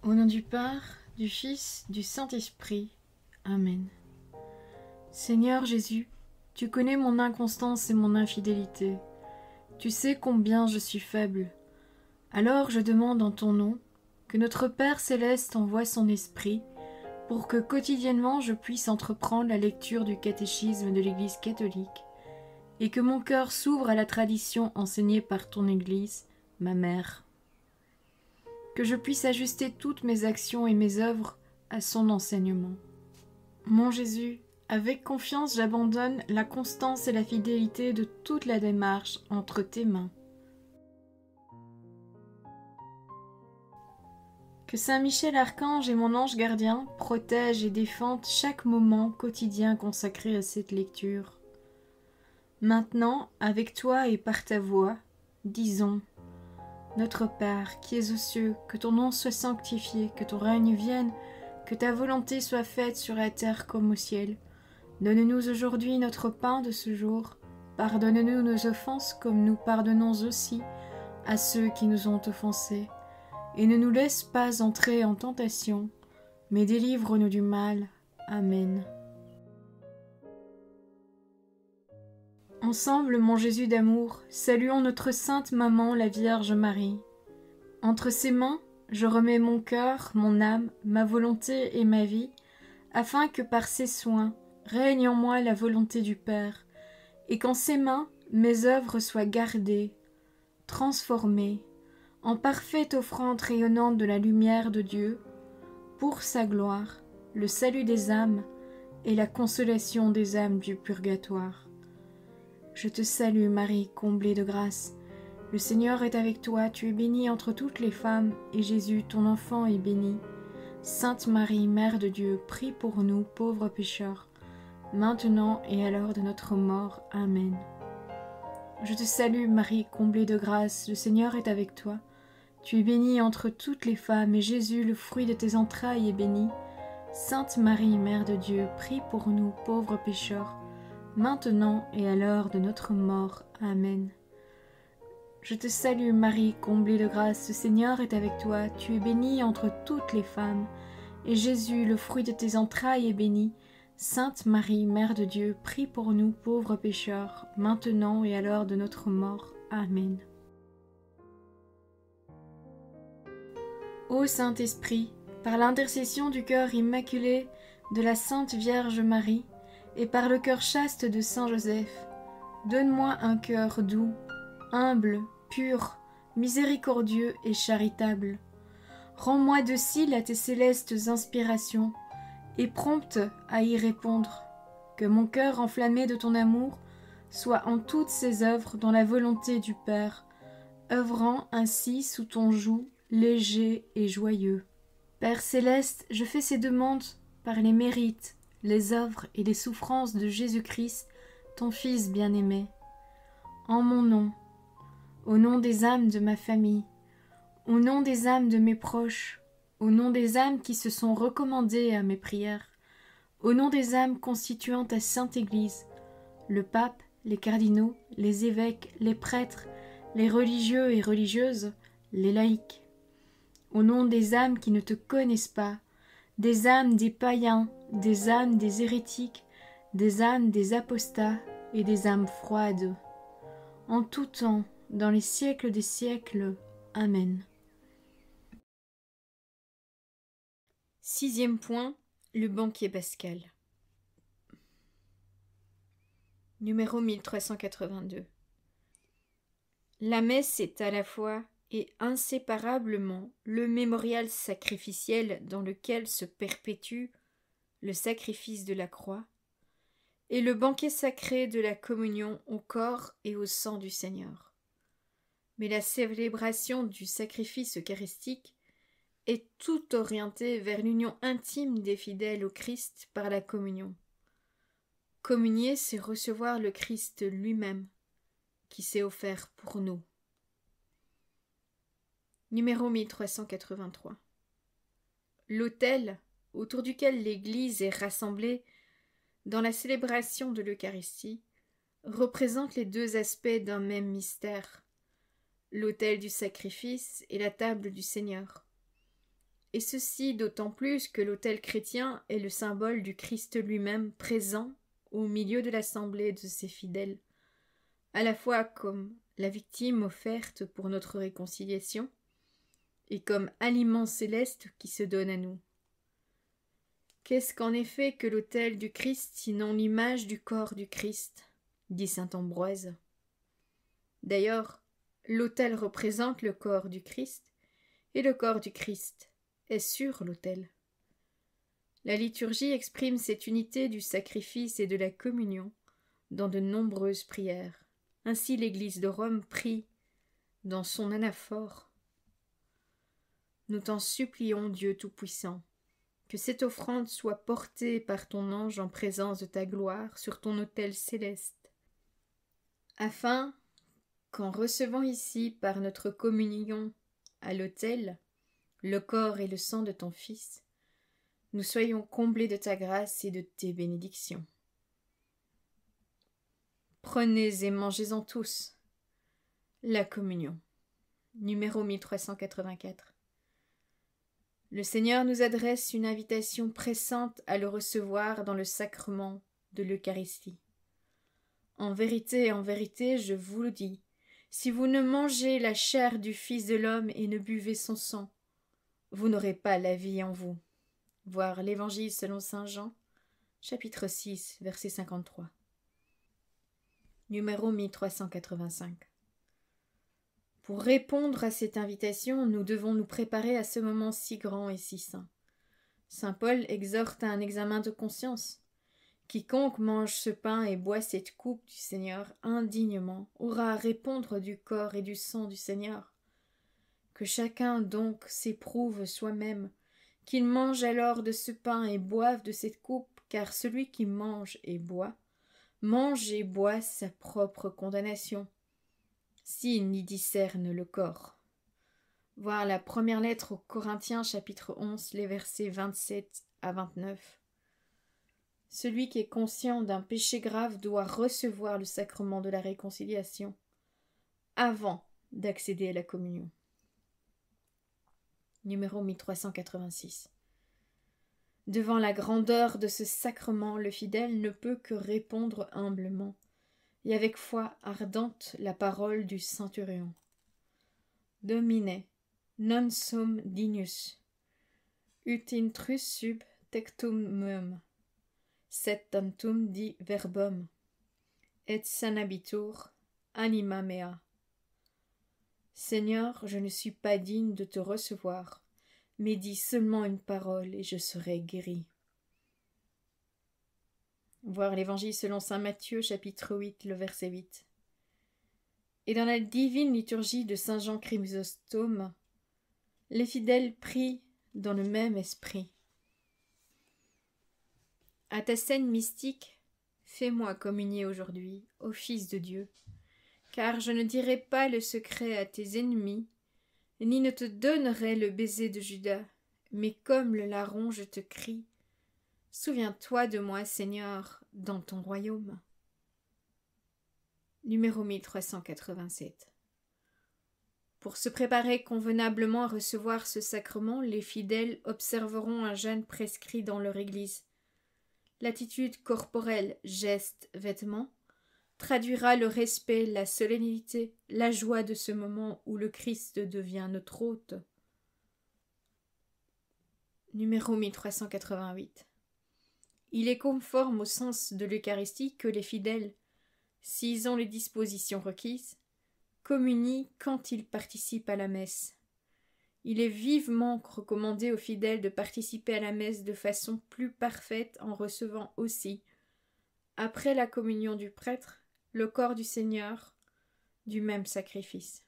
Au nom du Père, du Fils, du Saint-Esprit. Amen. Seigneur Jésus, tu connais mon inconstance et mon infidélité. Tu sais combien je suis faible. Alors je demande en ton nom que notre Père céleste envoie son Esprit pour que quotidiennement je puisse entreprendre la lecture du catéchisme de l'Église catholique et que mon cœur s'ouvre à la tradition enseignée par ton Église, ma mère. Que je puisse ajuster toutes mes actions et mes œuvres à son enseignement. Mon Jésus, avec confiance j'abandonne la constance et la fidélité de toute la démarche entre tes mains. Que Saint Michel Archange et mon ange gardien protègent et défendent chaque moment quotidien consacré à cette lecture. Maintenant, avec toi et par ta voix, disons: Notre Père, qui es aux cieux, que ton nom soit sanctifié, que ton règne vienne, que ta volonté soit faite sur la terre comme au ciel. Donne-nous aujourd'hui notre pain de ce jour. Pardonne-nous nos offenses comme nous pardonnons aussi à ceux qui nous ont offensés. Et ne nous laisse pas entrer en tentation, mais délivre-nous du mal. Amen. Ensemble, mon Jésus d'amour, saluons notre sainte maman, la Vierge Marie. Entre ses mains, je remets mon cœur, mon âme, ma volonté et ma vie, afin que par ses soins règne en moi la volonté du Père, et qu'en ses mains mes œuvres soient gardées, transformées, en parfaite offrande rayonnante de la lumière de Dieu, pour sa gloire, le salut des âmes et la consolation des âmes du purgatoire. Je te salue Marie, comblée de grâce. Le Seigneur est avec toi, tu es bénie entre toutes les femmes, et Jésus, ton enfant, est béni. Sainte Marie, Mère de Dieu, prie pour nous, pauvres pécheurs, maintenant et à l'heure de notre mort. Amen. Je te salue Marie, comblée de grâce, le Seigneur est avec toi. Tu es bénie entre toutes les femmes, et Jésus, le fruit de tes entrailles, est béni. Sainte Marie, Mère de Dieu, prie pour nous, pauvres pécheurs, maintenant et à l'heure de notre mort. Amen. Je te salue Marie, comblée de grâce, le Seigneur est avec toi, tu es bénie entre toutes les femmes, et Jésus, le fruit de tes entrailles, est béni. Sainte Marie, Mère de Dieu, prie pour nous pauvres pécheurs, maintenant et à l'heure de notre mort. Amen. Ô Saint-Esprit, par l'intercession du cœur immaculé de la Sainte Vierge Marie, et par le cœur chaste de Saint Joseph, donne-moi un cœur doux, humble, pur, miséricordieux et charitable. Rends-moi docile à tes célestes inspirations, et prompte à y répondre. Que mon cœur enflammé de ton amour soit en toutes ses œuvres dans la volonté du Père, œuvrant ainsi sous ton joug léger et joyeux. Père céleste, je fais ces demandes par les mérites, les œuvres et les souffrances de Jésus-Christ, ton Fils bien-aimé. En mon nom, au nom des âmes de ma famille, au nom des âmes de mes proches, au nom des âmes qui se sont recommandées à mes prières, au nom des âmes constituant ta Sainte Église, le pape, les cardinaux, les évêques, les prêtres, les religieux et religieuses, les laïcs, au nom des âmes qui ne te connaissent pas, des âmes des païens, des âmes des hérétiques, des âmes des apostats et des âmes froides. En tout temps, dans les siècles des siècles. Amen. 6e point, le banquet pascal. Numéro 1382. La messe est à la fois et inséparablement le mémorial sacrificiel dans lequel se perpétue le sacrifice de la croix et le banquet sacré de la communion au corps et au sang du Seigneur. Mais la célébration du sacrifice eucharistique est tout orientée vers l'union intime des fidèles au Christ par la communion. Communier, c'est recevoir le Christ lui-même, qui s'est offert pour nous. Numéro 1383. L'autel, autour duquel l'Église est rassemblée dans la célébration de l'Eucharistie, représente les deux aspects d'un même mystère, l'autel du sacrifice et la table du Seigneur. et ceci d'autant plus que l'autel chrétien est le symbole du Christ lui-même présent au milieu de l'assemblée de ses fidèles, à la fois comme la victime offerte pour notre réconciliation et comme aliment céleste qui se donne à nous. Qu'est-ce qu'en effet que l'autel du Christ sinon l'image du corps du Christ, dit saint Ambroise. D'ailleurs, l'autel représente le corps du Christ, et le corps du Christ est sur l'autel. La liturgie exprime cette unité du sacrifice et de la communion dans de nombreuses prières. Ainsi l'Église de Rome prie dans son anaphore. Nous t'en supplions, Dieu Tout-Puissant, que cette offrande soit portée par ton ange en présence de ta gloire sur ton autel céleste, afin qu'en recevant ici par notre communion à l'autel le corps et le sang de ton Fils, nous soyons comblés de ta grâce et de tes bénédictions. Prenez et mangez-en tous. La communion. Numéro 1384. Le Seigneur nous adresse une invitation pressante à le recevoir dans le sacrement de l'Eucharistie. En vérité, je vous le dis, si vous ne mangez la chair du Fils de l'homme et ne buvez son sang, vous n'aurez pas la vie en vous. Voir l'Évangile selon saint Jean, chapitre 6, verset 53. Numéro 1385. Pour répondre à cette invitation, nous devons nous préparer à ce moment si grand et si saint. Saint Paul exhorte à un examen de conscience. Quiconque mange ce pain et boit cette coupe du Seigneur indignement aura à répondre du corps et du sang du Seigneur. Que chacun donc s'éprouve soi-même, qu'il mange alors de ce pain et boive de cette coupe, car celui qui mange et boit sa propre condamnation, s'il n'y discerne le corps. Voir la première lettre aux Corinthiens, chapitre 11, les versets 27 à 29. Celui qui est conscient d'un péché grave doit recevoir le sacrement de la réconciliation avant d'accéder à la communion. Numéro 1386. Devant la grandeur de ce sacrement, le fidèle ne peut que répondre humblement et avec foi ardente la parole du centurion. Domine, non sum dignus, ut intrus sub tectum meum, sed tantum di verbum, et sanabitur anima mea. Seigneur, je ne suis pas digne de te recevoir, mais dis seulement une parole et je serai guéri. Voir l'Évangile selon saint Matthieu, chapitre 8, le verset 8. Et dans la divine liturgie de saint Jean Chrysostome, les fidèles prient dans le même esprit. À ta scène mystique, fais-moi communier aujourd'hui au Fils de Dieu, car je ne dirai pas le secret à tes ennemis, ni ne te donnerai le baiser de Judas, mais comme le larron je te crie, souviens-toi de moi, Seigneur, dans ton royaume. Numéro 1387. Pour se préparer convenablement à recevoir ce sacrement, les fidèles observeront un jeûne prescrit dans leur église. L'attitude corporelle, geste, vêtements, traduira le respect, la solennité, la joie de ce moment où le Christ devient notre hôte. Numéro 1388. Il est conforme au sens de l'Eucharistie que les fidèles, s'ils ont les dispositions requises, communient quand ils participent à la messe. Il est vivement recommandé aux fidèles de participer à la messe de façon plus parfaite en recevant aussi, après la communion du prêtre, le corps du Seigneur, du même sacrifice.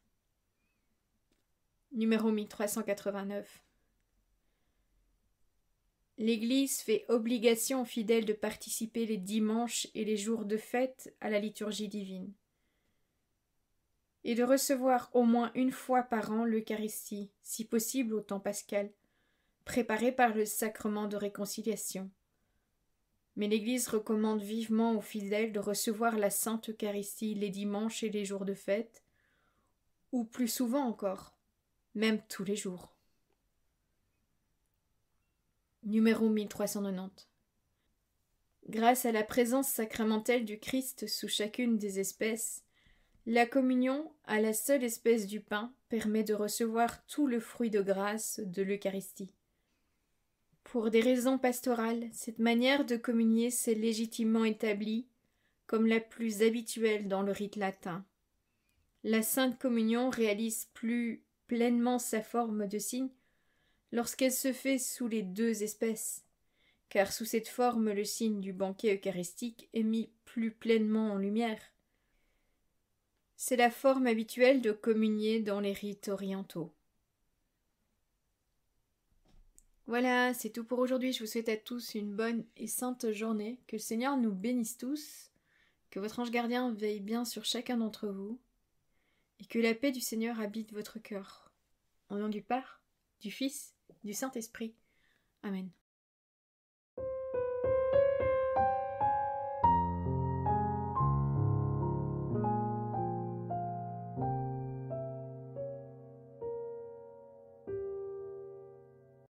Numéro 1389. L'Église fait obligation aux fidèles de participer les dimanches et les jours de fête à la liturgie divine, et de recevoir au moins une fois par an l'Eucharistie, si possible au temps pascal, préparée par le sacrement de réconciliation. Mais l'Église recommande vivement aux fidèles de recevoir la Sainte Eucharistie les dimanches et les jours de fête, ou plus souvent encore, même tous les jours. Numéro 1390. Grâce à la présence sacramentelle du Christ sous chacune des espèces, la communion à la seule espèce du pain permet de recevoir tout le fruit de grâce de l'Eucharistie. Pour des raisons pastorales, cette manière de communier s'est légitimement établie comme la plus habituelle dans le rite latin. La Sainte Communion réalise plus pleinement sa forme de signe lorsqu'elle se fait sous les deux espèces, car sous cette forme le signe du banquet eucharistique est mis plus pleinement en lumière. C'est la forme habituelle de communier dans les rites orientaux. Voilà, c'est tout pour aujourd'hui. Je vous souhaite à tous une bonne et sainte journée. Que le Seigneur nous bénisse tous, que votre ange gardien veille bien sur chacun d'entre vous, et que la paix du Seigneur habite votre cœur. Au nom du Père, du Fils, du Saint-Esprit. Amen.